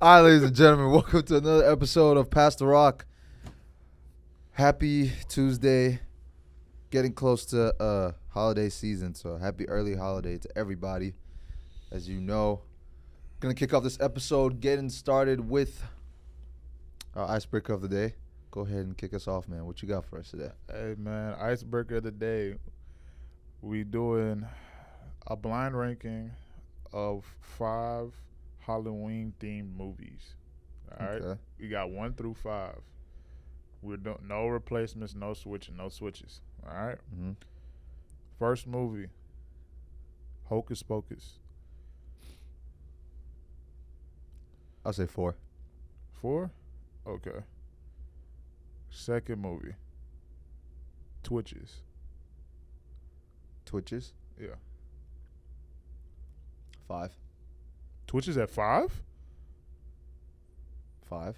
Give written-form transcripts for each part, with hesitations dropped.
All right, ladies and gentlemen, welcome to another episode of Past the Rock. Happy Tuesday. Getting close to holiday season, so happy early holiday to everybody. As you know, gonna kick off this episode, getting started with our icebreaker of the day. Go ahead and kick us off, man. What you got for us today? Hey, man, icebreaker of the day. We doing a blind ranking of 5 Halloween-themed movies. All right? Okay. We got 1 through 5. We're doing no replacements, no switching, no switches. All right? Mm-hmm. First movie, Hocus Pocus. I'll say 4. 4? Okay. Second movie, Twitches. Twitches? Yeah. 5. Twitches at 5? 5.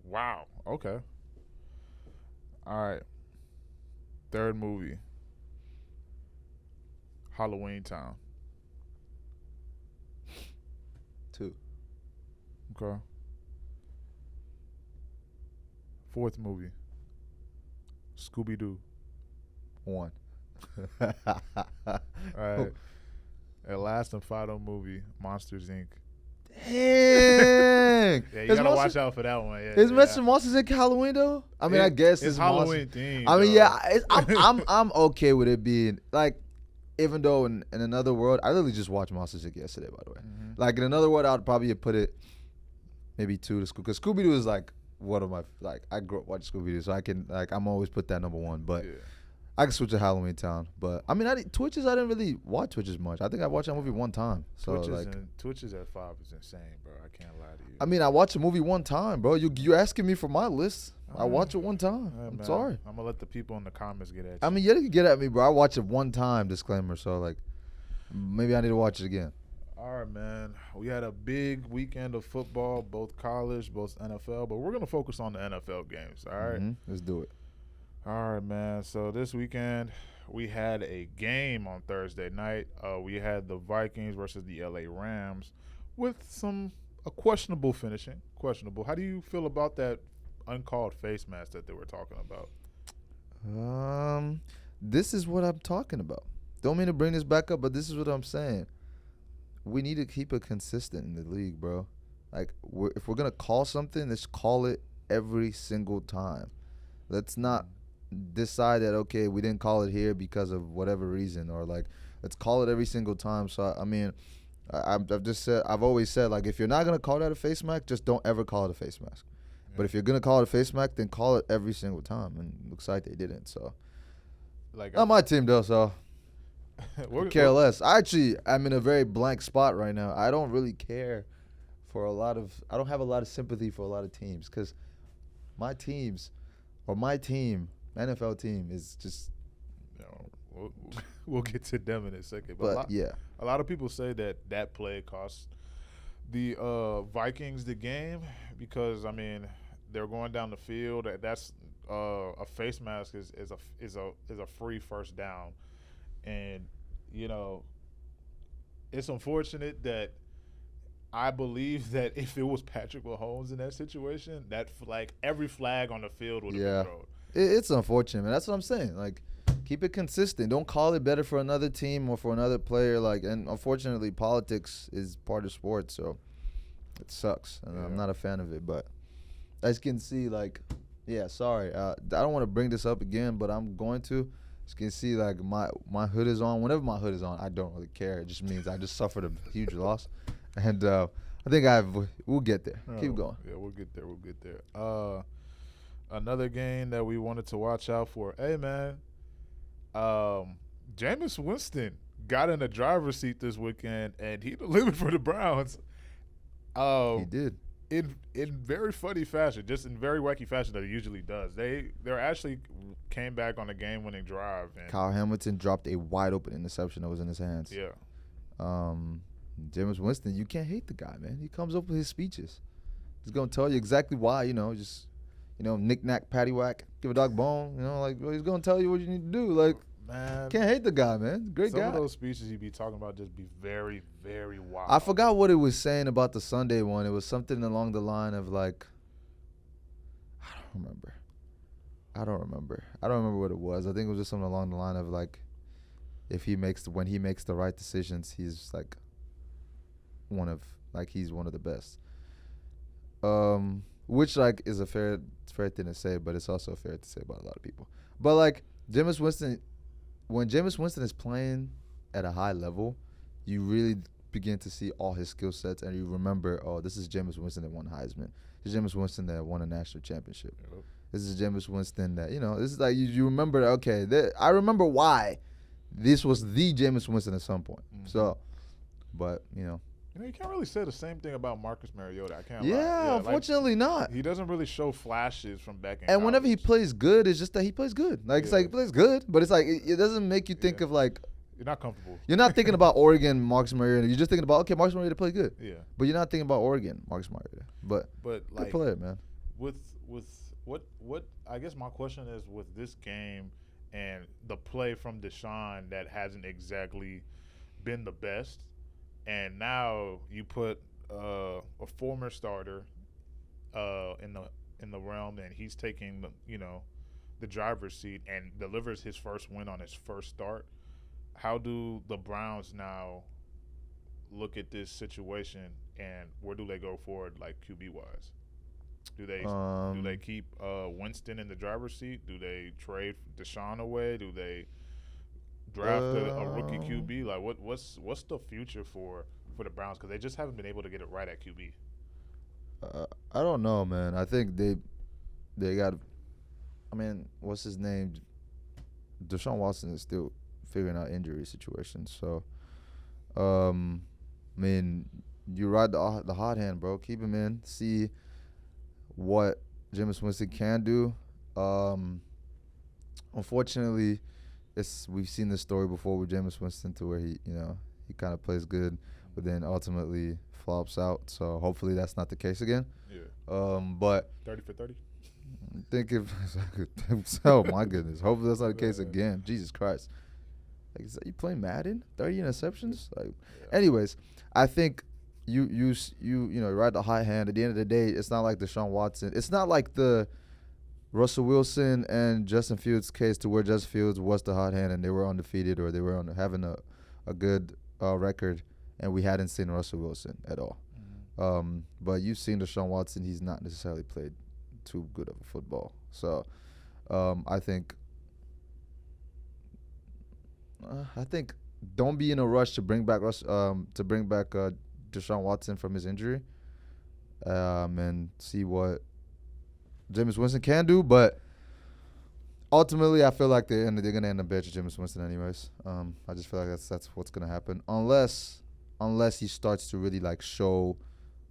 Wow. Okay. All right. Third movie, Halloween Town. 2. Okay. Fourth movie, Scooby-Doo. 1. All right. And last and final movie, Monsters, Inc. Dang. Yeah, you gotta watch out for that one. Yeah, Is Mr. Monsters Inc. Halloween though? I mean, I guess it's Halloween themed. I mean, yeah, I'm okay with it being like, even though in another world, I literally just watched Monsters Inc. yesterday, by the way. Mm-hmm. Like in another world, I'd probably put it maybe 2 to school because Scooby Doo is like one of my I grew up watching Scooby Doo, so I can I'm always put that number 1, but. Yeah. I can switch to Halloween Town, but I mean, Twitches. I didn't really watch Twitches much. I think I watched that movie 1 time. So Twitches at 5 is insane, bro. I can't lie to you. I mean, I watched a movie 1 time, bro. You asking me for my list? I watch it 1 time. Yeah, I'm sorry. I'm gonna let the people in the comments get at you. I mean, yeah, they can get at me, bro. I watched it 1 time. Disclaimer. So like, maybe I need to watch it again. All right, man. We had a big weekend of football, both college, both NFL, but we're gonna focus on the NFL games. All right? Let's do it. All right, man. So this weekend we had a game on Thursday night. We had the Vikings versus the LA Rams with a questionable finishing. Questionable. How do you feel about that uncalled face mask that they were talking about? This is what I'm talking about. Don't mean to bring this back up, but this is what I'm saying. We need to keep it consistent in the league, bro. Like, if we're gonna call something, let's call it every single time. Let's not decide that, okay, we didn't call it here because of whatever reason, or like, let's call it every single time. So I mean, I've always said, like, if you're not gonna call that a face mask, just don't ever call it a face mask. Yeah. But if you're gonna call it a face mask, then call it every single time. And it looks like they didn't. So like, not my team though. So care less. I'm in a very blank spot right now. I don't really care for I don't have a lot of sympathy for a lot of teams because my team, NFL team is just. We'll get to them in a second. But a lot of people say that play cost the Vikings the game because I mean they're going down the field. That's a face mask is a free first down, and you know it's unfortunate that. I believe that if it was Patrick Mahomes in that situation, every flag on the field would have been thrown. It's unfortunate, man. That's what I'm saying. Like, keep it consistent. Don't call it better for another team or for another player. Like, and unfortunately, politics is part of sports, so it sucks. And I'm not a fan of it. But as you can see, like, sorry. I don't want to bring this up again, but I'm going to. As you can see, like, my hood is on. Whenever my hood is on, I don't really care. It just means I just suffered a huge loss. And I think we'll get there. Keep going. Yeah, we'll get there. Another game that we wanted to watch out for. Hey, man, Jameis Winston got in the driver's seat this weekend, and he delivered for the Browns. He did. In very funny fashion, just in very wacky fashion that he usually does. They actually came back on a game-winning drive. And Kyle Hamilton dropped a wide-open interception that was in his hands. Yeah. Jameis Winston, you can't hate the guy, man. He comes up with his speeches. He's gonna tell you exactly why, just knick-knack, paddywhack, give a dog bone, like, well, he's gonna tell you what you need to do. Like, Man, Can't hate the guy, man. Great some guy. of those speeches he be talking about just be very, very wild. I forgot what it was saying about the Sunday one. It was something along the line of like, I don't remember. I don't remember what it was. I think it was just something along the line of like, when he makes the right decisions, he's like he's one of the best. Which like is a fair thing to say, but it's also fair to say about a lot of people. But like Jameis Winston, when Jameis Winston is playing at a high level, you really begin to see all his skill sets, and you remember, oh, this is Jameis Winston that won Heisman. This is Jameis Winston that won a national championship. Yep. This is Jameis Winston that, this is like you remember, okay, I remember why this was the Jameis Winston at some point. Mhm. So, but, You can't really say the same thing about Marcus Mariota. I can't lie. yeah, unfortunately not. He doesn't really show flashes from back in And whenever he college. plays good, it's just that he plays good. Like, it's like he plays good, but it's like it doesn't make you think of like, You're not comfortable. you're not thinking about Oregon, Marcus Mariota. You're just thinking about, okay, Marcus Mariota played good. Yeah. But you're not thinking about Oregon, Marcus Mariota. But But good like player, man. with what I guess my question is with this game and the play from Deshaun that hasn't exactly been the best, and now you put a former starter in the realm, and he's taking the driver's seat and delivers his first win on his first start. How do the Browns now look at this situation, and where do they go forward, like QB wise? Do they keep Winston in the driver's seat? Do they trade Deshaun away? Do they draft a rookie QB? Like what's the future for the Browns? Because they just haven't been able to get it right at QB. I don't know, man. I think they got. I mean, what's his name? Deshaun Watson is still figuring out injury situations. So, I mean, you ride the hot hand, bro. Keep him in. See what Jameis Winston can do. Unfortunately, we've seen this story before with Jameis Winston, to where he kind of plays good, but then ultimately flops out. So hopefully that's not the case again. Yeah. But 30 for 30. think if oh my goodness, hopefully that's not the case again. Jesus Christ, like you playing Madden, 30 interceptions. Like, anyways, I think you ride the high hand. At the end of the day, it's not like Deshaun Watson. It's not like the Russell Wilson and Justin Fields case, to where Justin Fields was the hot hand and they were undefeated, or they were having a good record, and we hadn't seen Russell Wilson at all. Mm-hmm. But you've seen Deshaun Watson. He's not necessarily played too good of a football. So I think don't be in a rush to bring back Deshaun Watson from his injury, and see what Jameis Winston can do. But ultimately, I feel like they're gonna end up benching Jameis Winston anyways. I just feel like that's what's gonna happen, unless he starts to really like show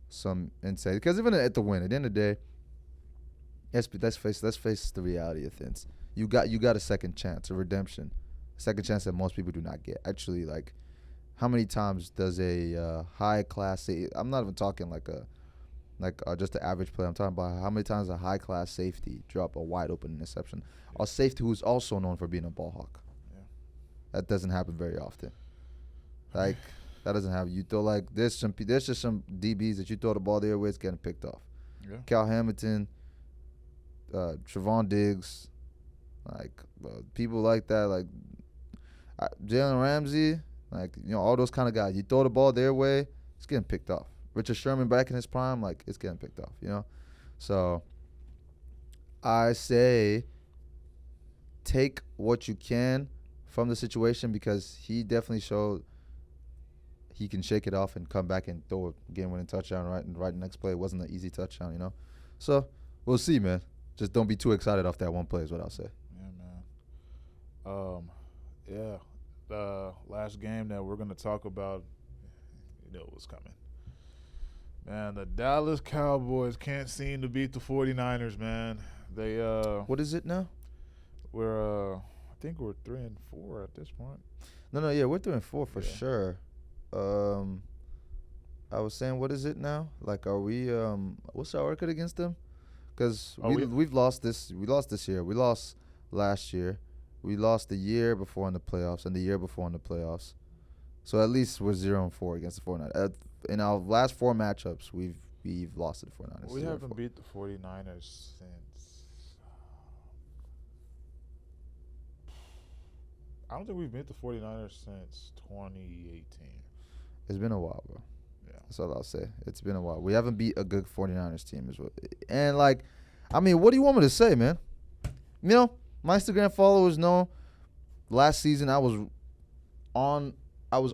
some insight. Because even at the win, at the end of the day, let's face the reality of things. You got a second chance, a redemption, a second chance that most people do not get. Actually, like, how many times does a high class? I'm not even talking like just the average player. I'm talking about how many times a high class safety drop a wide open interception. A safety who's also known for being a ball hawk. Yeah. That doesn't happen very often. Like, that doesn't happen. You throw like there's just some DBs that you throw the ball their way, it's getting picked off. Yeah. Cal Hamilton, Trevon Diggs, like people like that, like Jalen Ramsey, like all those kind of guys. You throw the ball their way, it's getting picked off. Richard Sherman back in his prime, like, it's getting picked off. So I say take what you can from the situation, because he definitely showed he can shake it off and come back and throw a game-winning touchdown right next play. It wasn't an easy touchdown, So we'll see, man. Just don't be too excited off that one play is what I'll say. Yeah, man. The last game that we're gonna talk about, what's coming. Man, the Dallas Cowboys can't seem to beat the 49ers, man. They What is it now? I think we're 3-4 at this point. No, yeah, we're 3-4 for Yeah. sure. I was saying, what is it now? Like, are we what's our record against them? Because we've lost this. We lost this year. We lost last year. We lost the year before in the playoffs and the year before in the playoffs. So at least we're 0-4 against the 49ers. In our last 4 matchups, we've lost to the 49ers. We 0-4. haven't beat the 49ers since. I don't think we've beat the 49ers since 2018. It's been a while, bro. Yeah. That's all I'll say. It's been a while. We haven't beat a good 49ers team. And, like, I mean, what do you want me to say, man? You know, my Instagram followers know last season I was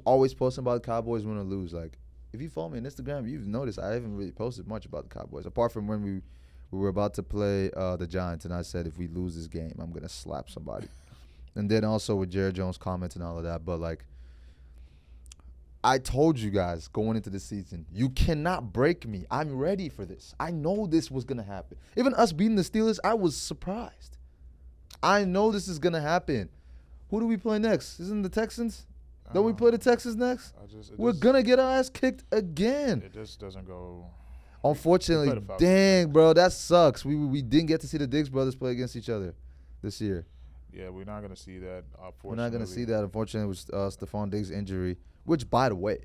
always posting about the Cowboys win or lose. Like, if you follow me on Instagram, you've noticed I haven't really posted much about the Cowboys, apart from when we were about to play the Giants, and I said if we lose this game, I'm going to slap somebody. And then also with Jared Jones' comments and all of that. But, like, I told you guys going into the season, you cannot break me. I'm ready for this. I know this was going to happen. Even us beating the Steelers, I was surprised. I know this is going to happen. Who do we play next? Isn't the Texans? Don't we play the Texans next? We're going to get our ass kicked again. It just doesn't go. Unfortunately, dang, bro, that sucks. We didn't get to see the Diggs brothers play against each other this year. Yeah, we're not going to see that, unfortunately. We're not going to see that, unfortunately, with Stephon Diggs' injury, which, by the way,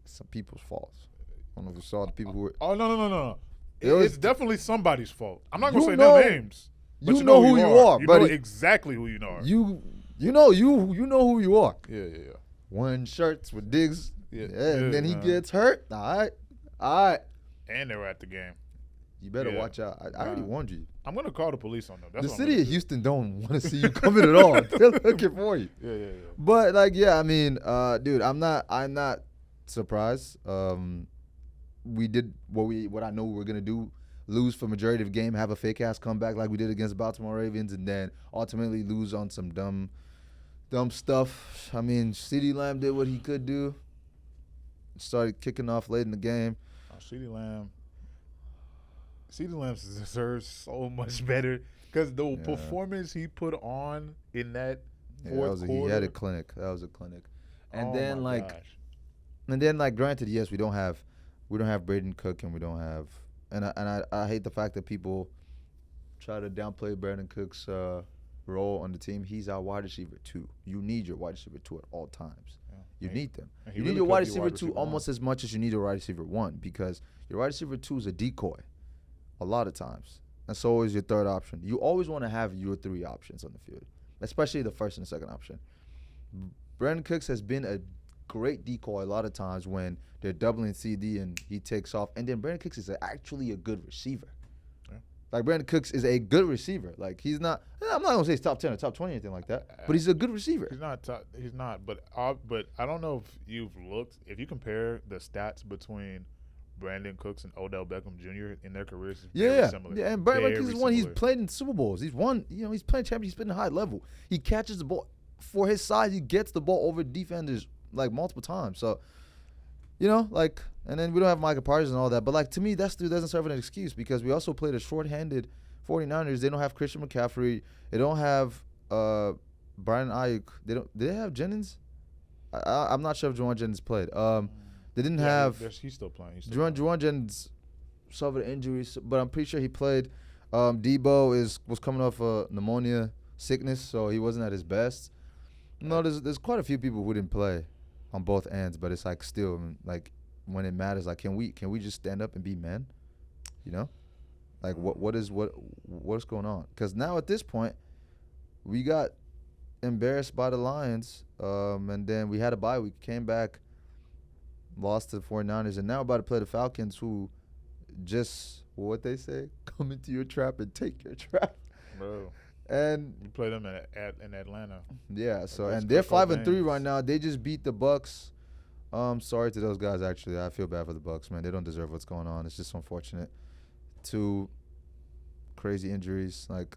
some people's fault. I don't know if you saw the people who were. Oh, no. It's definitely somebody's fault. I'm not going to say no names. But you know who you are, you buddy. know exactly who you are. You know who you are. Yeah. Wearing shirts with Diggs. Yeah, and then he gets hurt. All right. And they were at the game. You better watch out. I already warned you. I'm going to call the police on them. That's the what city of Houston don't want to see you coming at all. They're looking for you. Yeah. But, like, yeah, I mean, dude, I'm not surprised. We did what I know we were going to do. Lose for majority of the game, have a fake-ass comeback like we did against Baltimore Ravens, and then ultimately lose on some dumb stuff. I mean, CeeDee Lamb did what he could do. Started kicking off late in the game. CeeDee Lamb deserves so much better because the performance he put on in that fourth quarter. He had a clinic. That was a clinic. And then granted, yes, we don't have Braden Cook, and we don't have. And I hate the fact that people try to downplay Brandon Cook's role on the team. He's our wide receiver 2. You need your wide receiver 2 at all times. Yeah. You need them. You need your wide receiver 2 almost as much as you need your wide receiver 1, because your wide receiver 2 is a decoy a lot of times. And so is your third option. You always want to have your 3 options on the field, especially the first and the second option. Brandon Cooks has been a great decoy a lot of times when they're doubling CD and he takes off. And then Brandon Cooks is actually a good receiver. Yeah. Like, Brandon Cooks is a good receiver. Like, he's not – I'm not going to say he's top 10 or top 20 or anything like that, but he's a good receiver. He's not. But I don't know if you've looked – if you compare the stats between Brandon Cooks and Odell Beckham Jr. in their careers, very similar. Yeah, and Brandon Cooks is one – he's played in Super Bowls. He's won – he's playing champions. He's been at a high level. He catches the ball. For his size, he gets the ball over defenders – like, multiple times. So, and then we don't have Micah Parsons and all that. But, like, to me, that still doesn't serve an excuse, because we also played a short-handed 49ers. They don't have Christian McCaffrey. They don't have Brian Ayuk. Did they have Jennings? I'm not sure if Juwan Jennings played. They didn't have. He's still playing. Juwan Jennings suffered injuries, but I'm pretty sure he played. Debo was coming off a pneumonia sickness, so he wasn't at his best. No, there's quite a few people who didn't play on both ends, but it's like still, like, when it matters, like, can we just stand up and be men? Like, what's going on? Because now at this point, we got embarrassed by the Lions, and then we had a bye week, came back, lost to the 49ers, and now we're about to play the Falcons, who just, what they say, come into your trap and take your trap. Bro. And you play them in Atlanta. Yeah, so and they're 5-3 right now. They just beat the Bucks. Sorry to those guys, actually. I feel bad for the Bucks, man. They don't deserve what's going on. It's just unfortunate. 2 crazy injuries, like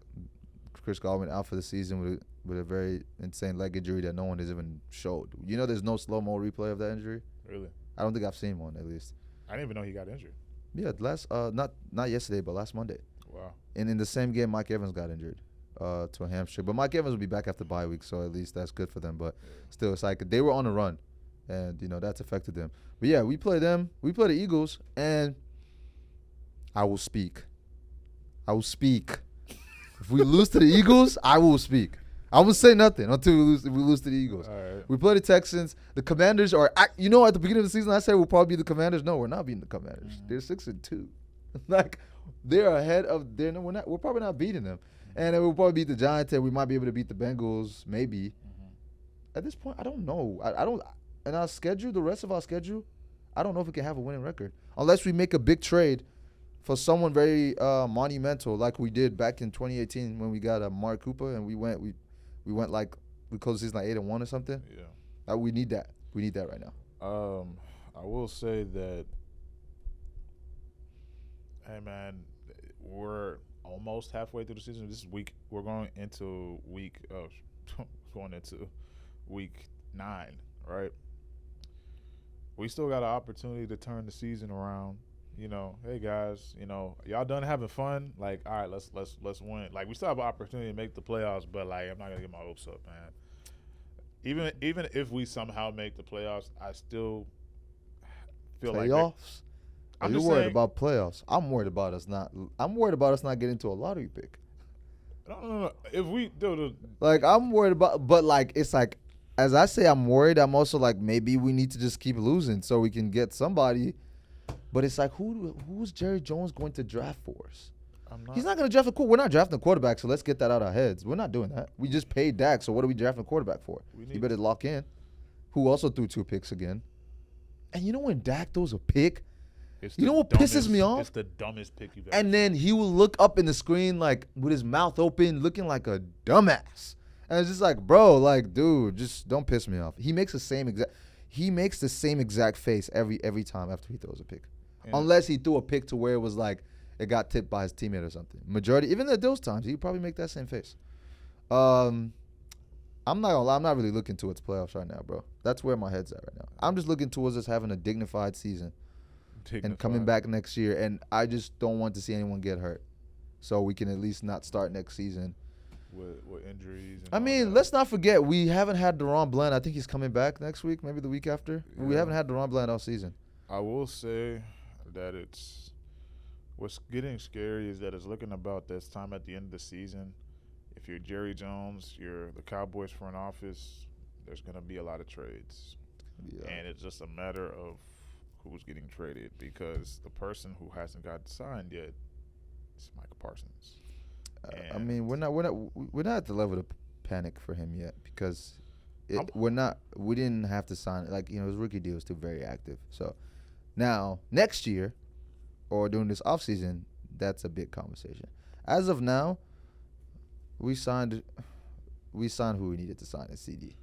Chris Godwin out for the season with a very insane leg injury that no one has even showed. There's no slow-mo replay of that injury? Really? I don't think I've seen one, at least. I didn't even know he got injured. Yeah, not yesterday, but last Monday. Wow. And in the same game, Mike Evans got injured. To a hamstring, but Mike Evans will be back after bye week, so at least that's good for them. But still, it's like they were on a run, and that's affected them. But yeah, we play them. We play the Eagles, and I will speak. If we lose to the Eagles, I will speak. I will say nothing until we lose to the Eagles. All right. We play the Texans. The Commanders are, at the beginning of the season, I said we'll probably be the Commanders. No, we're not beating the Commanders. They're 6-2. Like, they're ahead of. We're probably not beating them. And then we'll probably beat the Giants, and we might be able to beat the Bengals, maybe. At this point, I don't know. I don't. And our schedule, the rest of our schedule, I don't know if we can have a winning record unless we make a big trade for someone very monumental, like we did back in 2018 when we got Mark Cooper, and we went like we closed the season like 8-1 or something. Yeah. We need that. We need that right now. I will say that. Hey man, we're almost halfway through the season. This week we're going into week 9, right? We still got an opportunity to turn the season around. Hey guys, y'all done having fun? Like, all right, let's win. Like, we still have an opportunity to make the playoffs, but like, I'm not gonna get my hopes up, man. Even if we somehow make the playoffs, I still feel playoffs. I'm You're just worried saying, about playoffs. I'm worried about us not. I'm worried about us not getting to a lottery pick. No. If we do like, I'm worried about, but like, it's like, as I say, I'm worried. I'm also like, maybe we need to just keep losing so we can get somebody. But it's like, who's Jerry Jones going to draft for us? He's not going to draft we're not drafting a quarterback, so let's get that out of our heads. We're not doing that. We just paid Dak, so what are we drafting a quarterback for? You better lock in. Who also threw 2 picks again. And when Dak throws a pick, what pisses me off? It's the dumbest pick you've ever And then he will look up in the screen like with his mouth open, looking like a dumbass. And it's just like, bro, like, dude, just don't piss me off. He makes the same exact face every time after he throws a pick. Yeah. Unless he threw a pick to where it was like it got tipped by his teammate or something. Majority, even at those times, he'd probably make that same face. I'm not gonna lie, I'm not really looking towards playoffs right now, bro. That's where my head's at right now. I'm just looking towards us having a dignified season and coming back next year. And I just don't want to see anyone get hurt, so we can at least not start next season with injuries. Let's not forget we haven't had Deron Bland. I think he's coming back next week, maybe the week after. Yeah. We haven't had Deron Bland all season. I will say that what's getting scary is that it's looking about this time at the end of the season. If you're Jerry Jones, you're the Cowboys front office, there's going to be a lot of trades. Yeah. And it's just a matter of who's getting traded, because the person who hasn't got signed yet is Michael Parsons. We're not at the level to panic for him yet, because we didn't have to sign it. His rookie deal is still very active. So now next year or during this offseason, that's a big conversation. As of now, we signed who we needed to sign at CD.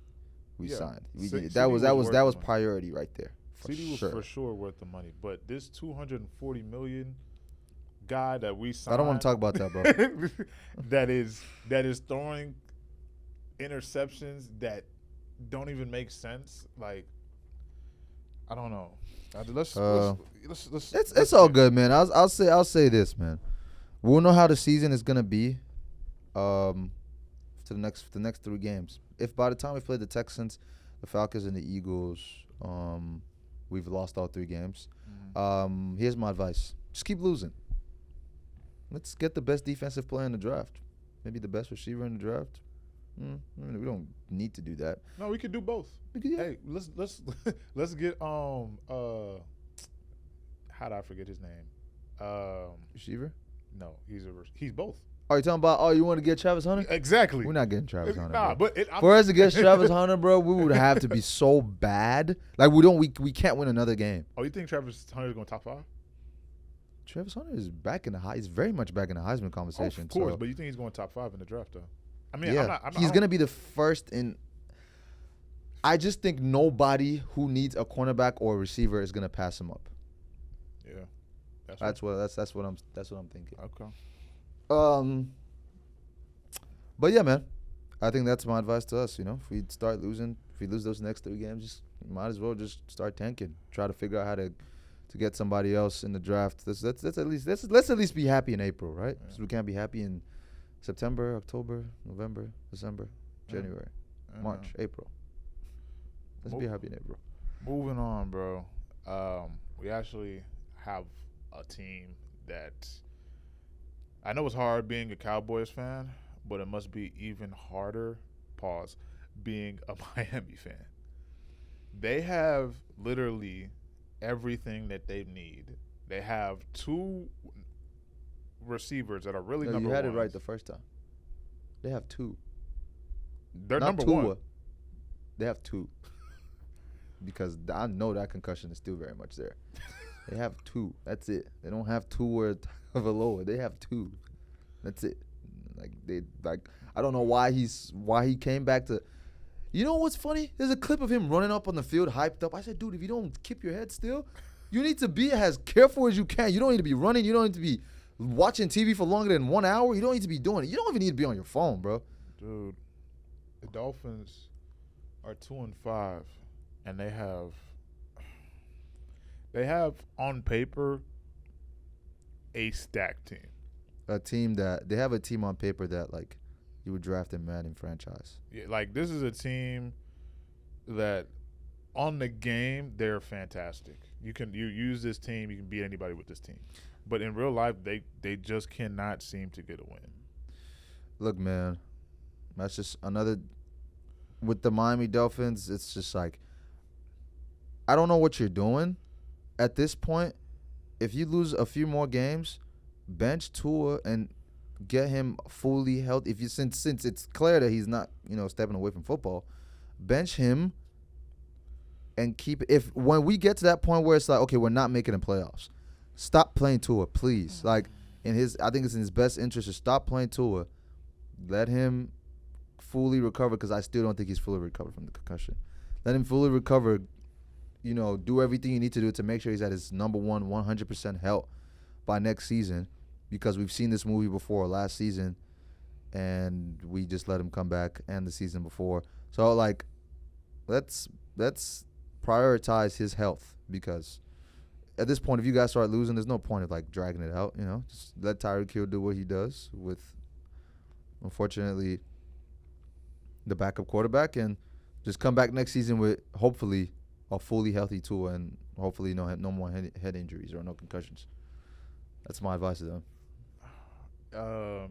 Signed. That was priority right there. CD was for sure worth the money, but this $240 million guy that we signed, I don't want to talk about that, bro. that is throwing interceptions that don't even make sense. Like, I don't know. Let's it's all good, man. I'll say this, man. We'll know how the season is gonna be to the next 3 games. If by the time we play the Texans, the Falcons, and the Eagles, we've lost all 3 games. Here's my advice: just keep losing. Let's get the best defensive player in the draft, maybe the best receiver in the draft. We don't need to do that. No, we could do both. Hey, let's get how did I forget his name? Receiver? No, he's both. Are you talking about? You want to get Travis Hunter? Exactly. We're not getting Travis Hunter. Nah, bro. but for us to get Travis Hunter, bro, we would have to be so bad. Like we can't win another game. Oh, you think Travis Hunter is going top 5? Travis Hunter is back in the He's very much back in the Heisman conversation. Of course, but you think he's going top 5 in the draft, though? I mean, yeah, he's gonna be the first in. I just think nobody who needs a cornerback or a receiver is gonna pass him up. Yeah, that's what I'm thinking. Okay. But yeah, man, I think that's my advice to us. If we start losing, if we lose those next 3 games, just might as well just start tanking. Try to figure out how to get somebody else in the draft. Let's at least be happy in April, right? Yeah. So we can't be happy in September, October, November, December, January, March, April. Let's be happy in April. Moving on, bro. We actually have a team that I know it's hard being a Cowboys fan, but it must be even harder. Pause. Being a Miami fan. They have literally everything that they need. They have two receivers that are really No, you number had it ones. right the first time. They have two. They're Not number Tua. one. They have two. Because I know that concussion is still very much there. They have two. That's it. They don't have two or Valoa. They have two. That's it. I don't know why he came back to. You know what's funny? There's a clip of him running up on the field, hyped up. I said, dude, if you don't keep your head still, you need to be as careful as you can. You don't need to be running. You don't need to be watching TV for longer than 1 hour. You don't need to be doing it. You don't even need to be on your phone, bro. Dude, the Dolphins are 2-5, and they have on paper a stacked team. They have a team on paper that like you would draft in Madden franchise. Yeah, like this is a team that on the game they're fantastic. You use this team, you can beat anybody with this team. But in real life they just cannot seem to get a win. Look, man, that's just another with the Miami Dolphins. It's just like I don't know what you're doing at this point. If you lose a few more games, bench Tua and get him fully healthy. If you since it's clear that he's not stepping away from football, bench him and keep. If when we get to that point where it's like okay, we're not making the playoffs, stop playing Tua, please. Like I think it's in his best interest to stop playing Tua. Let him fully recover because I still don't think he's fully recovered from the concussion. Let him fully recover. Do everything you need to do to make sure he's at his number 100% health by next season, because we've seen this movie before last season, and we just let him come back and the season before. So like, let's prioritize his health, because at this point, if you guys start losing, there's no point of like dragging it out. Just let Tyreek Hill do what he does with, unfortunately, the backup quarterback, and just come back next season with hopefully a fully healthy Tua and hopefully no more head injuries or no concussions. That's my advice to them.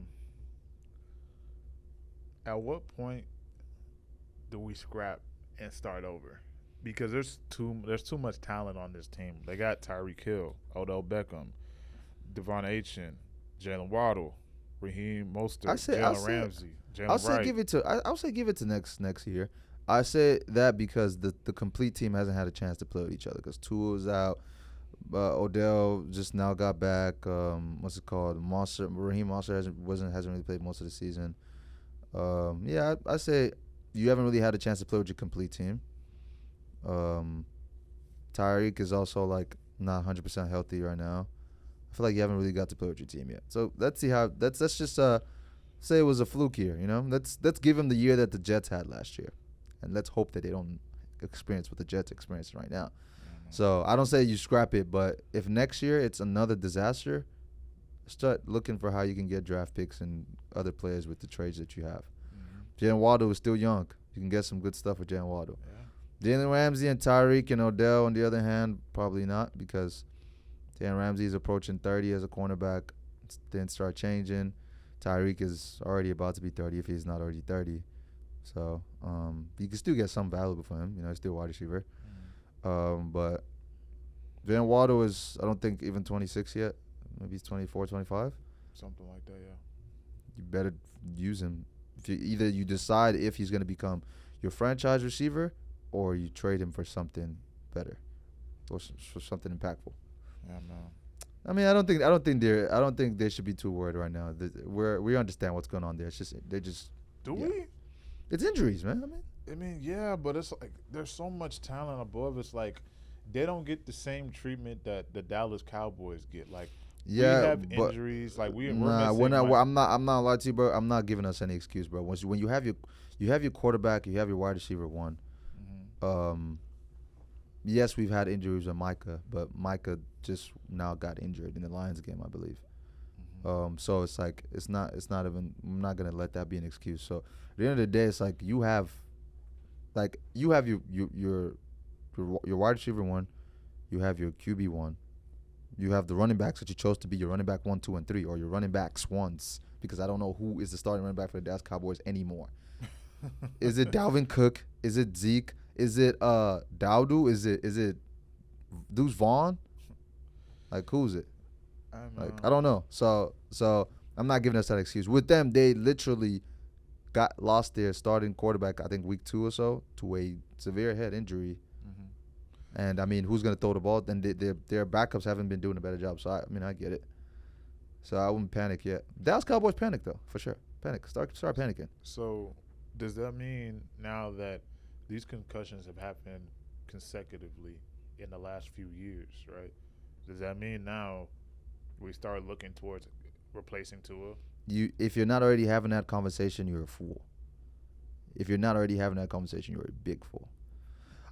At what point do we scrap and start over? Because there's too much talent on this team. They got Tyreek Hill, Odell Beckham, Devon Achane, Jalen Waddle, Raheem Mostert, Jalen Ramsey, Jalen Wright. I'll say give it to next year. I say that because the complete team hasn't had a chance to play with each other because Tua was out. Odell just now got back. What's it called? Raheem Mostert hasn't really played most of the season. I say you haven't really had a chance to play with your complete team. Tyreek is also like not 100% healthy right now. I feel like you haven't really got to play with your team yet. So let's see how let's just say it was a fluke year. Let's give him the year that the Jets had last year, and let's hope that they don't experience what the Jets experience right now. So I don't say you scrap it, but if next year it's another disaster, start looking for how you can get draft picks and other players with the trades that you have. Jalen Waddle is still young. You can get some good stuff with Jalen Waddle. Yeah. Jalen Ramsey and Tyreek and Odell, on the other hand, probably not, because Jalen Ramsey is approaching 30 as a cornerback. Then start changing. Tyreek is already about to be 30 if he's not already 30. So you can still get some valuable for him. He's still a wide receiver. But Jalen Waddle is, I don't think, even 26 yet. Maybe he's 24, 25. Something like that, yeah. You better use him. Either you decide if he's going to become your franchise receiver or you trade him for something better or for something impactful. Yeah, man. I mean, I don't think they should be too worried right now. We understand what's going on there. It's just Do we? It's injuries, man. I mean, yeah, but it's like there's so much talent above. It's like they don't get the same treatment that the Dallas Cowboys get. Like we have injuries. Like we're missing. I'm not lying to you, bro. I'm not giving us any excuse, bro. When you have your quarterback, you have your wide receiver one. Mm-hmm. Yes, we've had injuries with Micah, but Micah just now got injured in the Lions game, I believe. Mm-hmm. So it's like it's not even. I'm not gonna let that be an excuse. So at the end of the day, it's like you have your wide receiver one, you have your QB one, You have the running backs that you chose to be your running back 1, 2, and 3, or your running backs once, because I don't know who is the starting running back for the Dallas Cowboys anymore. Is it Dalvin Cook? Is it Zeke? Is it Dowdu? Is it Deuce Vaughn? Like, who's it? I don't know. So I'm not giving us that excuse. With them, they literally lost their starting quarterback, I think week 2 or so, to a severe head injury. Mm-hmm. And I mean, who's gonna throw the ball? Then their backups haven't been doing a better job. So I get it. So I wouldn't panic yet. Dallas Cowboys panic though, for sure. Panic. Start panicking. So does that mean now that these concussions have happened consecutively in the last few years, right? Does that mean now we start looking towards replacing Tua? If you're not already having that conversation, you're a fool. If you're not already having that conversation, you're a big fool.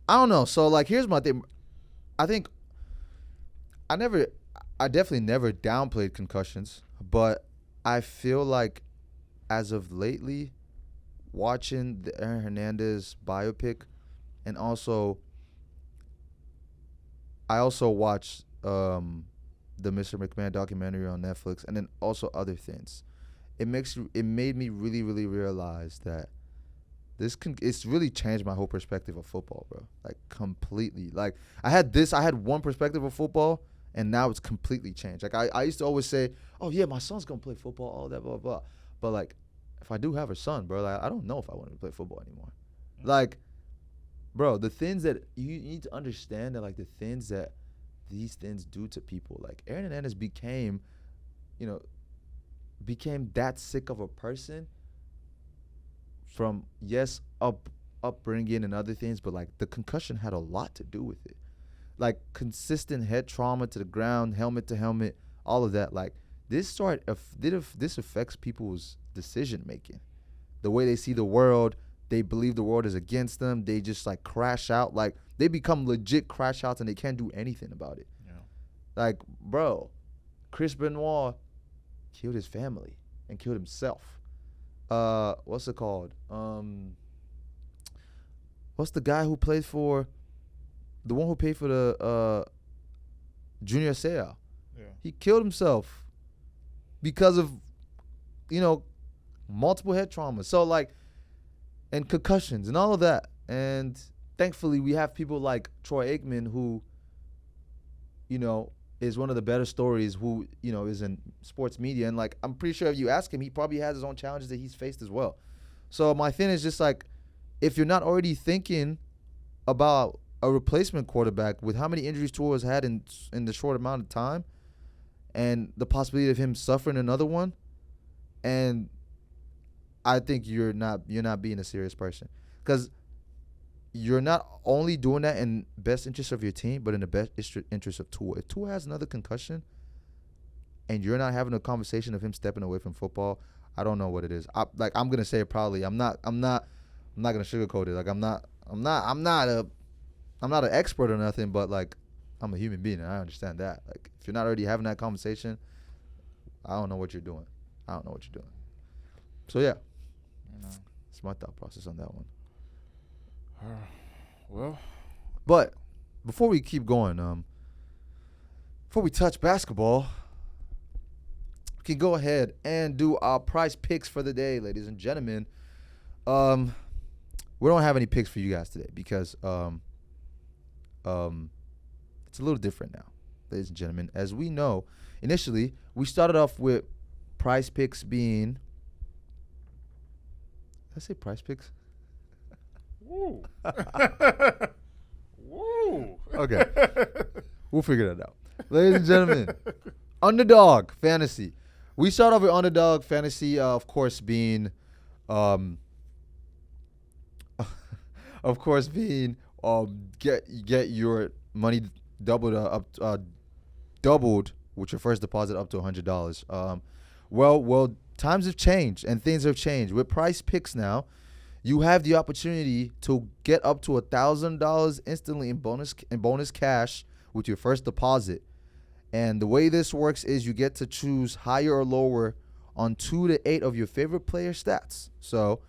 I don't know. So like, here's my thing. I think I definitely never downplayed concussions, but I feel like as of lately, watching the Aaron Hernandez biopic, and I also watched the Mr. McMahon documentary on Netflix, and then also other things. It made me really, really realize that it's really changed my whole perspective of football, bro. Like, completely. Like, I had one perspective of football, and now it's completely changed. Like, I used to always say, oh yeah, my son's gonna play football, all that, blah blah. But like, if I do have a son, bro, like, I don't know if I want to play football anymore. Like, bro, the things that you need to understand, that like the things that these things do to people. Like, Aaron Hernandez became that sick of a person from, yes, upbringing and other things, but like the concussion had a lot to do with it. Like, consistent head trauma to the ground, helmet to helmet, all of that. Like, this affects people's decision making, the way they see the world. They believe the world is against them. They just like crash out. Like, they become legit crash outs, and they can't do anything about it. Yeah. Like, bro, Chris Benoit killed his family and killed himself. What's it called? What's the guy who played for the one who paid for the Junior Seau? Yeah. He killed himself because of multiple head traumas. So like, and concussions and all of that. And thankfully, we have people like Troy Aikman, who, is one of the better stories, who, is in sports media. And like, I'm pretty sure if you ask him, he probably has his own challenges that he's faced as well. So my thing is just like, if you're not already thinking about a replacement quarterback with how many injuries Tua has had in the short amount of time, and the possibility of him suffering another one, and I think you're not being a serious person, because you're not only doing that in best interest of your team, but in the best interest of Tua. If Tua has another concussion, and you're not having a conversation of him stepping away from football, I don't know what it is. I'm gonna say it proudly. I'm not gonna sugarcoat it. Like, I'm not an expert or nothing, but like, I'm a human being, and I understand that. Like, if you're not already having that conversation, I don't know what you're doing. So yeah, it's my thought process on that one. Well, but before we keep going, before we touch basketball, we can go ahead and do our prize picks for the day, ladies and gentlemen. We don't have any picks for you guys today because it's a little different now, ladies and gentlemen. As we know, initially we started off with prize picks being. Did I say prize picks? Woo. Woo. Okay. We'll figure that out. Ladies and gentlemen, Underdog Fantasy. We start off with Underdog Fantasy, of course, being get your money doubled with your first deposit up to $100. Well, times have changed and things have changed. With Prize Picks now, you have the opportunity to get up to $1,000 instantly in bonus cash with your first deposit. And the way this works is you get to choose higher or lower on 2 to 8 of your favorite player stats. So,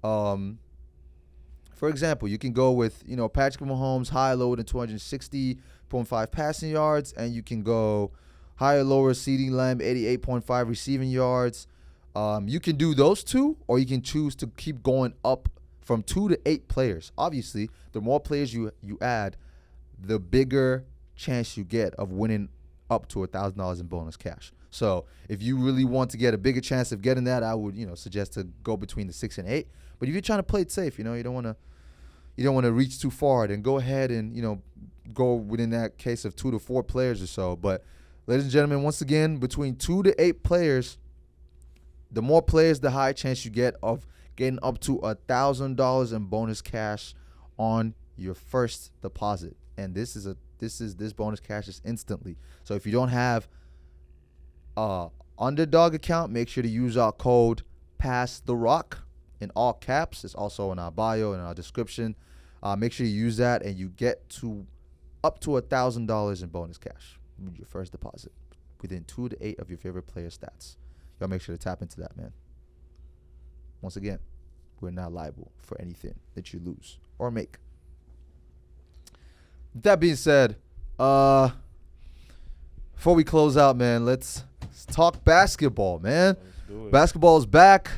for example, you can go with, Patrick Mahomes high, lower than 260, 88.5 passing yards, and you can go higher, lower. CeeDee Lamb, 88.5 receiving yards. You can do those two, or you can choose to keep going up from 2 to 8 players. Obviously, the more players you add, the bigger chance you get of winning up to $1,000 in bonus cash. So if you really want to get a bigger chance of getting that, I would suggest to go between the 6 and 8. But if you're trying to play it safe, you don't want to reach too far, then go ahead and go within that case of 2 to 4 players or so. But ladies and gentlemen, once again, between 2 to 8 players, the more players, the higher chance you get of getting up to $1,000 in bonus cash on your first deposit. And this bonus cash is instantly. So if you don't have a underdog account, make sure to use our code PASSTHEROCK in all caps. It's also in our bio and our description. Make sure you use that, and you get to up to $1,000 in bonus cash with your first deposit within 2 to 8 of your favorite player stats. Y'all make sure to tap into that, man. Once again, we're not liable for anything that you lose or make. With that being said, before we close out, man, let's talk basketball, man. Let's do it. Basketball is back.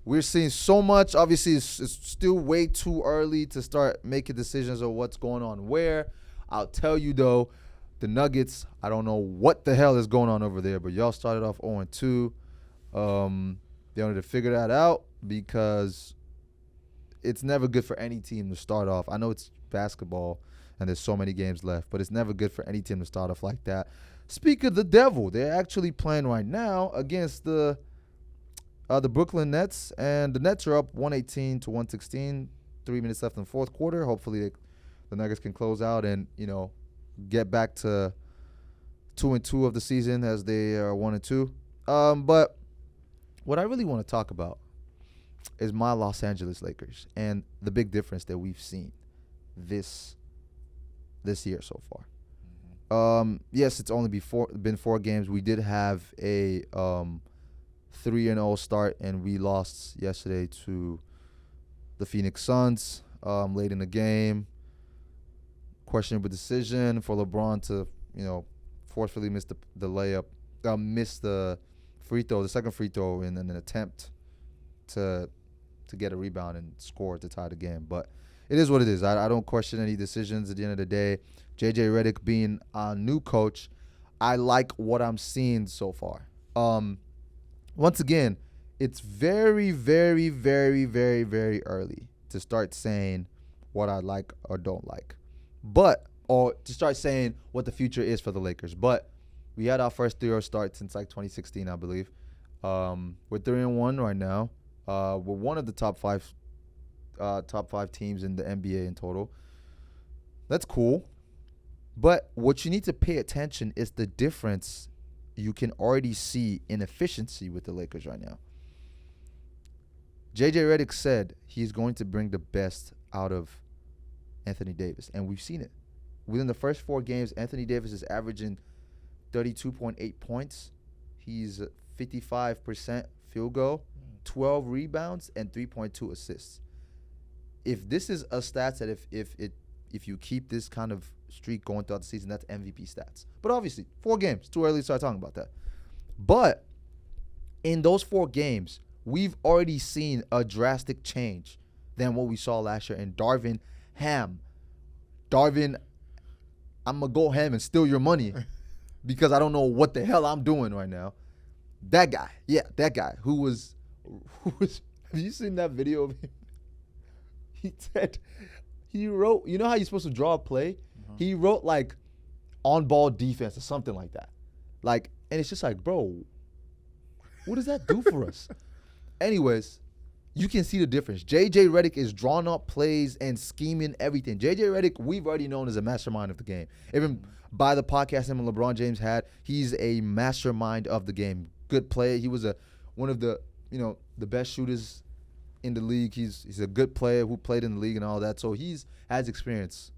We're seeing so much. Obviously, it's still way too early to start making decisions on what's going on where. I'll tell you, though, the Nuggets, I don't know what the hell is going on over there, but y'all started off 0-2. They wanted to figure that out because it's never good for any team to start off. I know it's basketball and there's so many games left, but it's never good for any team to start off like that. Speak of the devil, they're actually playing right now against the Brooklyn Nets, and the Nets are up 118-116. 3 minutes left in the fourth quarter. Hopefully the Nuggets can close out and get back to 2-2 of the season as they are 1-2. But what I really want to talk about is my Los Angeles Lakers and the big difference that we've seen this year so far. Yes, it's only been 4 games. We did have a 3-0 start, and we lost yesterday to the Phoenix Suns late in the game. Questionable decision for LeBron to forcefully miss the layup, miss the free throw, the second free throw, in an attempt to get a rebound and score to tie the game. But it is what it is. I don't question any decisions at the end of the day. JJ Redick being our new coach, I like what I'm seeing so far. Once again, it's very, very, very, very, very early to start saying what I like or don't like. Or to start saying what the future is for the Lakers. But we had our first 3-0 start since 2016, I believe. We're 3-1 right now. We're one of the top five teams in the NBA in total. That's cool. But what you need to pay attention is the difference you can already see in efficiency with the Lakers right now. JJ Redick said he's going to bring the best out of Anthony Davis, and we've seen it. Within the first 4 games, Anthony Davis is averaging 32.8 points. He's 55% field goal, 12 rebounds, and 3.2 assists. If this is a stats that if you keep this kind of streak going throughout the season, that's MVP stats. But obviously, 4 games, too early to start talking about that. But in those 4 games, we've already seen a drastic change than what we saw last year. And Darvin Ham, I'm going to go ham and steal your money because I don't know what the hell I'm doing right now. That guy who was have you seen that video of him? He wrote, you know how you're supposed to draw a play? Uh-huh. He wrote like on ball defense or something like that. And it's just like, bro, what does that do for us? Anyways, you can see the difference. JJ Redick is drawing up plays and scheming everything. JJ Redick, we've already known as a mastermind of the game. Even by the podcast him and LeBron James had, he's a mastermind of the game. Good player. He was one of the the best shooters in the league. He's a good player who played in the league and all that. So has experience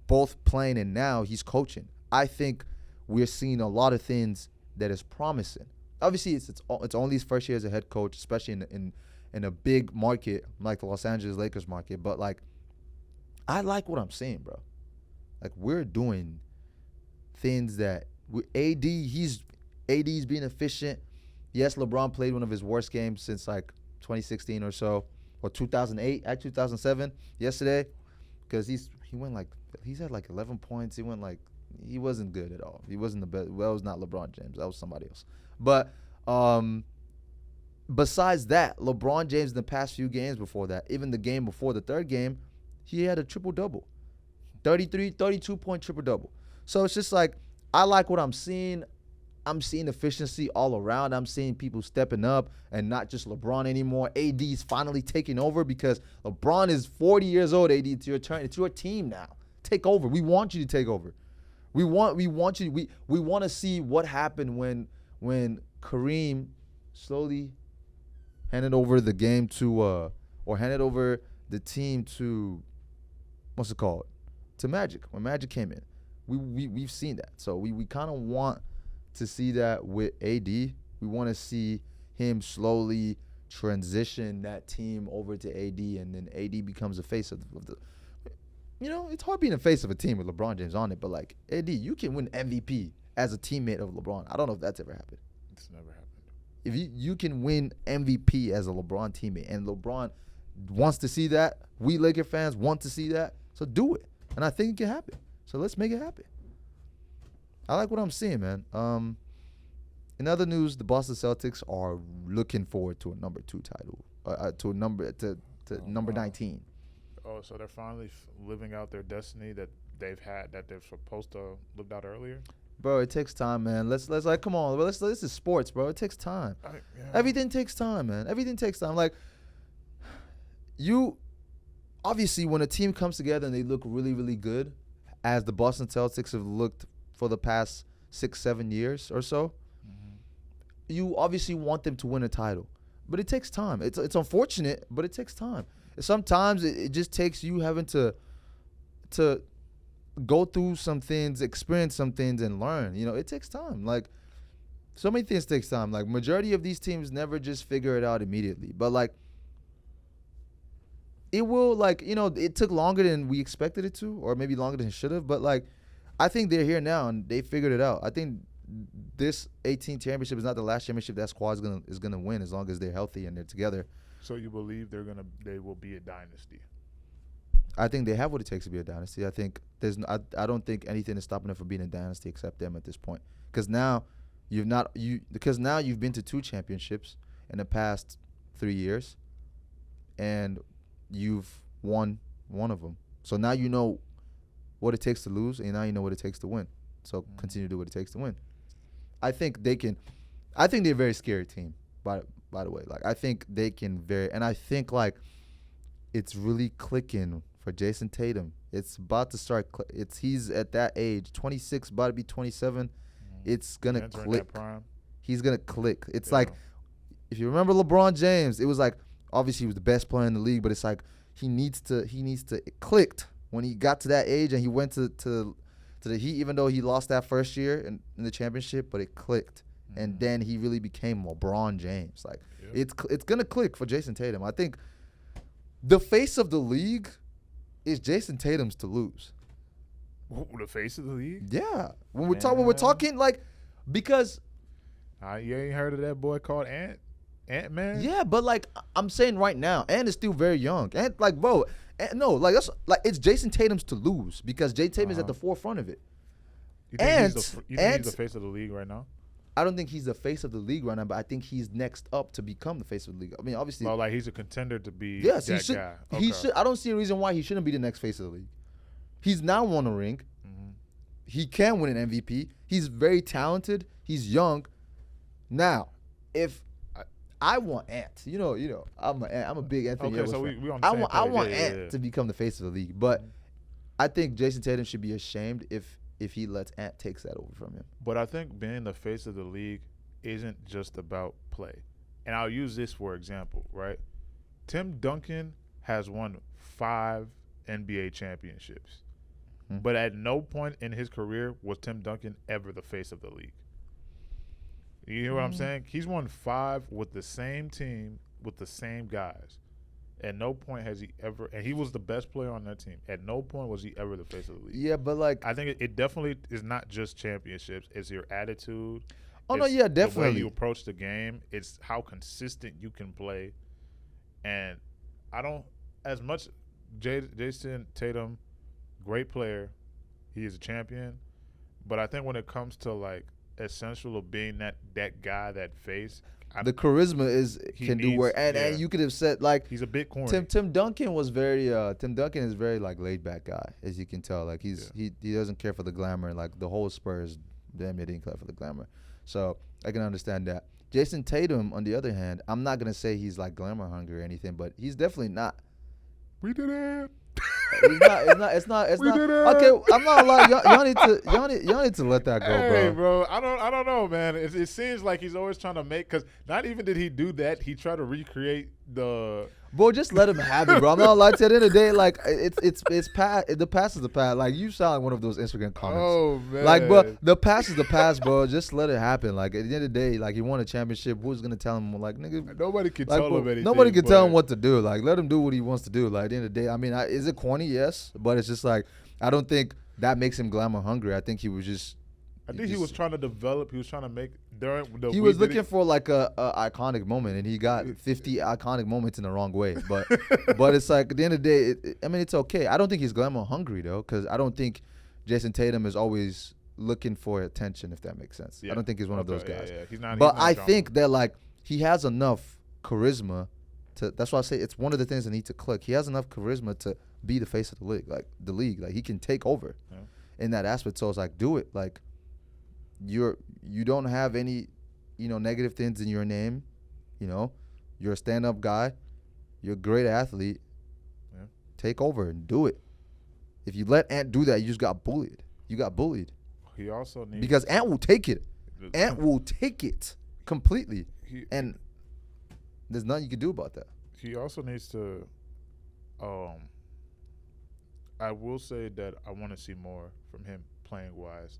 both playing and now he's coaching. I think we're seeing a lot of things that is promising. Obviously, it's only his first year as a head coach, especially in a big market like the Los Angeles Lakers market. But I like what I'm seeing, bro. We're doing things that AD's being efficient. Yes, LeBron played one of his worst games since like 2016 or so, or 2008, at 2007 yesterday, because he had like 11 points. He wasn't good at all. He wasn't the best. Well, it was not LeBron James. That was somebody else. But besides that, LeBron James in the past few games before that, even the game before the third game, he had a triple-double. 32-point triple-double. So it's just like, I like what I'm seeing. I'm seeing efficiency all around. I'm seeing people stepping up and not just LeBron anymore. AD's finally taking over because LeBron is 40 years old, AD. It's your turn. It's your team now. Take over. We want you to take over. We want you. We want to see what happened when Kareem slowly handed over the game to or handed over the team to what's it called? To Magic. When Magic came in. We've seen that. So we kind of want to see that with AD. We want to see him slowly transition that team over to AD, and then AD becomes the face of the it's hard being the face of a team with LeBron James on it, but like, AD, you can win MVP as a teammate of LeBron. I don't know if that's ever happened. It's never happened. If you can win MVP as a LeBron teammate, and LeBron wants to see that, we Laker fans want to see that, so do it. And I think it can happen. So let's make it happen. I like what I'm seeing, man. In other news, the Boston Celtics are looking forward to a number 2 title, to number 19. Oh, so they're finally living out their destiny that they're supposed to lived out earlier. Bro, it takes time, man. Let's like, come on, this is sports, bro. It takes time. Everything takes time, man. Everything takes time. Like, obviously, when a team comes together and they look really, really good, as the Boston Celtics have looked for the past 6-7 years or so, you obviously want them to win a title. But it takes time. It's unfortunate, but it takes time. Sometimes it just takes you having to go through some things, experience some things, and learn. It takes time. Like, so many things takes time. Like, majority of these teams never just figure it out immediately. But, like, it will, like, it took longer than we expected it to, or maybe longer than it should have. But, like, I think they're here now, and they figured it out. I think this 18 championship is not the last championship that squad is gonna win, as long as they're healthy and they're together. So you believe they will be a dynasty? I think they have what it takes to be a dynasty. I think I don't think anything is stopping them from being a dynasty except them at this point. Because now you've been to 2 championships in the past 3 years, and you've won one of them. So now you know what it takes to lose, and now you know what it takes to win. So continue to do what it takes to win. I think they can. I think they're a very scary team. By the way, like, I think they can and I think, like, it's really clicking for Jason Tatum. It's about to start. He's at that age, 26, about to be 27. It's gonna click. He's gonna click. It's like, if you remember LeBron James, it was like, obviously he was the best player in the league, but it's like he needs to. It clicked when he got to that age and he went to the Heat, even though he lost that first year in the championship, but it clicked. And then he really became LeBron James. Like, it's gonna click for Jason Tatum. I think the face of the league is Jason Tatum's to lose. The face of the league? Yeah. When we're talking, like, because you ain't heard of that boy called Ant-Man? Yeah, but, like, I'm saying right now, Ant is still very young. Ant, like, bro, it's Jason Tatum's to lose because Jay Tatum is at the forefront of it. You think he's the face of the league right now? I don't think he's the face of the league right now, but I think he's next up to become the face of the league. I mean, obviously. Well, like, he's a contender to be that guy. Okay. He should. I don't see a reason why he shouldn't be the next face of the league. He's now won a ring. He can win an MVP. He's very talented. He's young. Now, if I want Ant, I'm a big Anthony Edwards fan. We on the same page. I want Ant to become the face of the league, but I think Jason Tatum should be ashamed if he lets Ant takes that over from him. But I think being the face of the league isn't just about play. And I'll use this for example, right? Tim Duncan has won 5 NBA championships. But at no point in his career was Tim Duncan ever the face of the league. You hear what I'm saying? He's won 5 with the same team, with the same guys. At no point has he ever, and he was the best player on that team. At no point was he ever the face of the league. Yeah, but like, I think it definitely is not just championships. It's your attitude. oh no, It's yeah, the way you definitely. approach the game. It's how consistent you can play. And I don't, as much, Jason Tatum, great player. He is a champion. But I think when it comes to like essential of being that guy, that face, The charisma he can do needs- work, and yeah. you could have said like he's a bit corny. Tim Duncan was very Tim Duncan is very like laid back guy, as you can tell. Like he doesn't care for the glamour. Like the whole Spurs, damn, they didn't care for the glamour. So I can understand that. Jason Tatum, on the other hand, I'm not gonna say he's like glamour hungry or anything, but he's definitely not. We did it. It's not. We did it. Okay, I'm not lying. Y'all need to let that go, Hey, bro. bro, I don't know, man. It seems like he's always trying to make, because not even did he do that, he tried to recreate the. Bro, just let him have it, bro. I'm not lying. To the end of the day, like it's past. The past is the past. Like you sound like one of those Instagram comments. Oh man. Like, bro, the past is the past, bro. Just let it happen. Like at the end of the day, like he won a championship. Who's gonna tell him? Like, nigga, Nobody can like, tell bro, him anything. nobody can tell him but- what to do. Like, let him do what he wants to do. Like at the end of the day, I mean, is it corny? Yes, but it's just like I don't think that makes him glamour hungry. I think he was just. I think he was trying to develop. He was trying to make during the. He was looking for like a iconic moment, and he got 50 iconic moments in the wrong way. But but it's like at the end of the day, I mean, it's okay. I don't think he's glamour hungry though, because I don't think Jason Tatum is always looking for attention. If that makes sense, Yeah. I don't think he's one of those Okay, guys. Yeah. He's not. But he's not I drama. think that like he has enough charisma to. That's why I say it's one of the things that need to click. He has enough charisma to be the face of the league. Like he can take over in that aspect. So it's like do it. Like you don't have any, negative things in your name. You're a stand-up guy. You're a great athlete. Yeah. Take over and do it. If you let Ant do that, you just got bullied. You got bullied He also needs because Ant will take it. Ant will take it completely, and there's nothing you can do about that. He also needs to. I will say that I want to see more from him playing wise.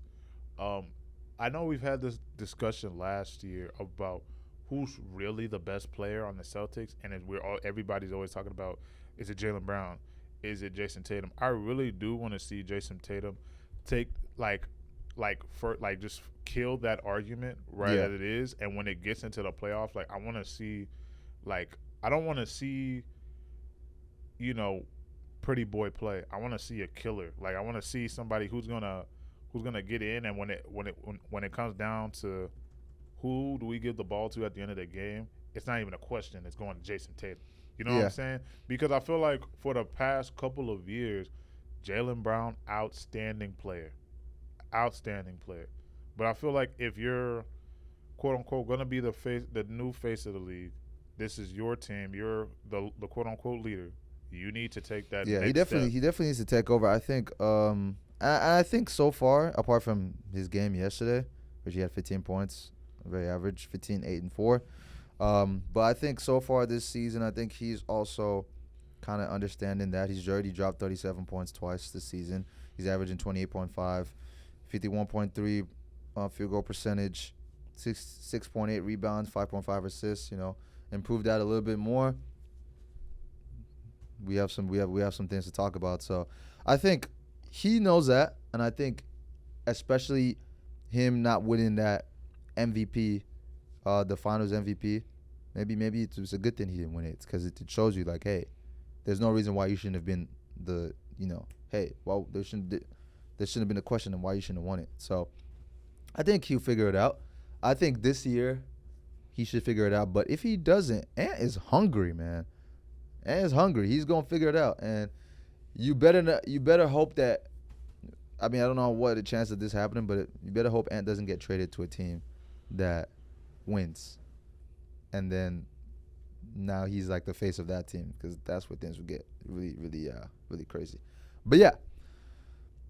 I know we've had this discussion last year about who's really the best player on the Celtics, and everybody's always talking about, is it Jaylen Brown, is it Jason Tatum? I really do want to see Jason Tatum take just kill that argument right Yeah. as it is, and when it gets into the playoffs, like I want to see, like I don't want to see, pretty boy play. I want to see a killer. Like I want to see somebody who's gonna get in, and when it comes down to who do we give the ball to at the end of the game, it's not even a question. It's going to Jason Tatum. You know what Yeah. I'm saying? Because I feel like for the past couple of years, Jaylen Brown, outstanding player. But I feel like if you're quote unquote gonna be the new face of the league, this is your team. You're the quote unquote leader. You need to take that. Yeah, next he definitely step. needs to take over. I think I think so far, apart from his game yesterday, which he had 15 points, very average, 15, 8, and 4. But I think so far this season, I think he's also kind of understanding that he's already dropped 37 points twice this season. He's averaging 28.5, 51.3 field goal percentage, 6.8 rebounds, 5.5 assists. Improve that a little bit more. We have some things to talk about. So I think he knows that, and I think especially him not winning that MVP, the Finals MVP, maybe it's a good thing he didn't win it, because it shows you like, hey, there's no reason why you shouldn't have been hey, well, there shouldn't have been a question on why you shouldn't have won it. So I think he'll figure it out. I think this year he should figure it out. But if he doesn't, Ant is hungry, man. Ant is hungry. He's gonna figure it out, and you better hope that. I mean, I don't know what the chance of this happening, but you better hope Ant doesn't get traded to a team that wins, and then now he's like the face of that team, because that's where things will get really, really, really crazy. But yeah,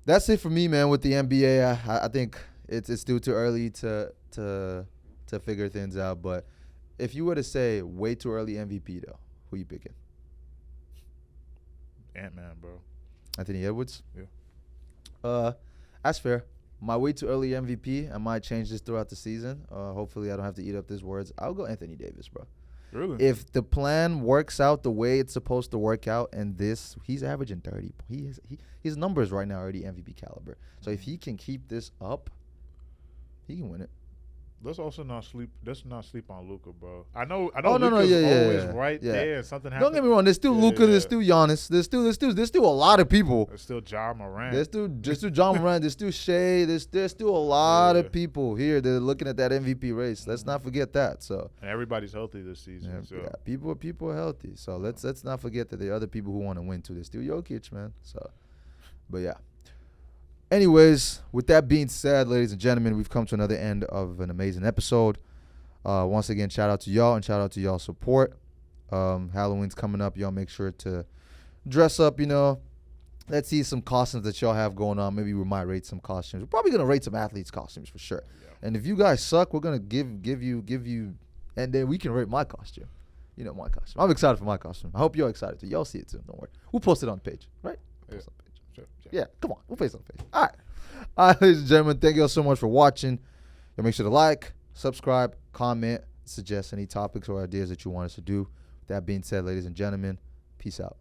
that's it for me, man. With the NBA, I think it's still too early to figure things out. But if you were to say way too early MVP though, who you picking? Ant-Man, bro. Anthony Edwards? Yeah. That's fair. My way too early MVP, I might change this throughout the season. Hopefully I don't have to eat up these words. I'll go Anthony Davis, bro. Really? If the plan works out the way it's supposed to work out, and he's averaging 30. His numbers right now are already MVP caliber. So if he can keep this up, he can win it. Let's also not sleep. Let's not sleep on Luka, bro. I know. Oh, no, Luka's always yeah. right Yeah. there, and something Don't happens. get me wrong. There's still Luka. There's still Giannis. There's still a lot of people. There's still Ja Morant. There's still John Morant. There's still Shea. There's still a lot of people here that are looking at that MVP race. Let's not forget that. So And everybody's healthy this season. So. people are healthy. So let's not forget that there are other people who want to win too. There's still Jokic, man. So, but yeah. Anyways, with that being said, ladies and gentlemen, we've come to another end of an amazing episode. Once again, shout out to y'all and shout out to y'all's support. Halloween's coming up. Y'all make sure to dress up, Let's see some costumes that y'all have going on. Maybe we might rate some costumes. We're probably going to rate some athletes' costumes for sure. Yeah. And if you guys suck, we're going to give you, and then we can rate my costume. My costume. I'm excited for my costume. I hope y'all excited too. Y'all see it too. Don't worry. We'll post it on the page, right? Yeah. Post it on the page. Sure. Yeah, come on. We'll face it on the page. All right, ladies and gentlemen, thank you all so much for watching. And make sure to like, subscribe, comment, suggest any topics or ideas that you want us to do. With that being said, ladies and gentlemen, peace out.